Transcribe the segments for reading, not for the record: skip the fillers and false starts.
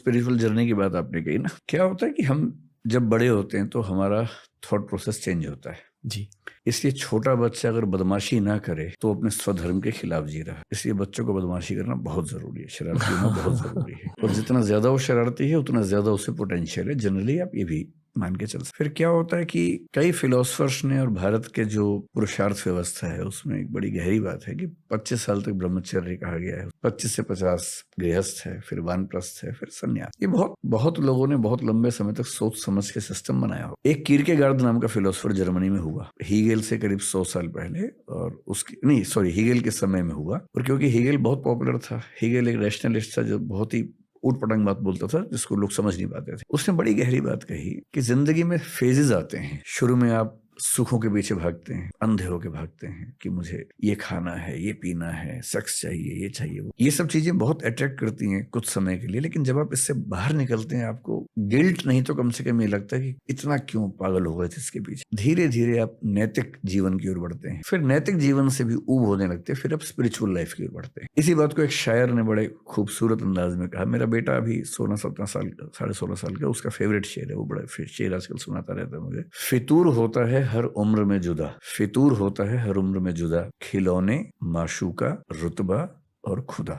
Spiritual journey की बात आपने कही ना, क्या होता है कि हम जब बड़े होते हैं तो हमारा थॉट प्रोसेस चेंज होता है जी। इसलिए छोटा बच्चा अगर बदमाशी ना करे तो अपने स्वधर्म के खिलाफ जी रहा है। इसलिए बच्चों को बदमाशी करना बहुत जरूरी है, शरारती होना बहुत जरूरी है। और जितना ज्यादा वो शरारती है उतना ज्यादा उससे पोटेंशियल है। जनरली आप ये भी मान के चल। फिर क्या होता है कि कई फिलोसफर्स ने और भारत के जो पुरुषार्थ व्यवस्था है उसमें एक बड़ी गहरी बात है कि 25 साल तक ब्रह्मचर्य कहा गया है, 25 से 50 गृहस्थ है, फिर वानप्रस्थ है, फिर संन्यास। ये बहुत बहुत लोगों ने बहुत लंबे समय तक सोच समझ के सिस्टम बनाया हो। एक कीरकेगार्ड नाम का फिलोसफर जर्मनी में हुआ हीगेल से करीब 100 साल पहले, और उसकी नहीं सॉरी हीगेल के समय में हुआ। और क्योंकि हीगेल बहुत पॉपुलर था, हीगेल एक रैशनलिस्ट था जो बहुत ही ऊट पटांग बात बोलता था जिसको लोग समझ नहीं पाते थे। उसने बड़ी गहरी बात कही कि जिंदगी में फेजेस आते हैं। शुरू में आप सुखों के पीछे भागते हैं, अंधे होके भागते हैं कि मुझे ये खाना है, ये पीना है, सेक्स चाहिए, ये चाहिए, वो ये सब चीजें बहुत अट्रैक्ट करती हैं कुछ समय के लिए। लेकिन जब आप इससे बाहर निकलते हैं आपको गिल्ट नहीं तो कम से कम ये लगता है कि इतना क्यों पागल हो गए थे इसके पीछे। धीरे धीरे आप नैतिक जीवन की ओर बढ़ते हैं, फिर नैतिक जीवन से भी ऊब होने लगते हैं, फिर आप स्पिरिचुअल लाइफ की ओर बढ़ते हैं। इसी बात को एक शायर ने बड़े खूबसूरत अंदाज में कहा। मेरा बेटा अभी 16-17 साल, 16.5 साल का, उसका फेवरेट शेर है वो, बड़ा शेर आजकल सुनाता रहता है मुझे। फितूर होता है हर उम्र में जुदा, फितूर होता है हर उम्र में जुदा, खिलौने, माशूका, रुतबा और खुदा।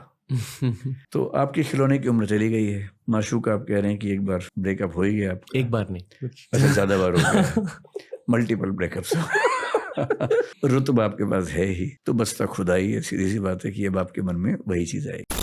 तो आपकी खिलौने की उम्र चली गई है, माशूका आप कह रहे हैं कि एक बार ब्रेकअप हो ही गया आपका। एक बार नहीं, अच्छा, ज्यादा बार हो गया, मल्टीपल ब्रेकअप्स। रुतबा आपके पास है ही, तो बचता खुदा ही है। सीधी सी बात है कि अब आपके मन में वही चीज आएगी।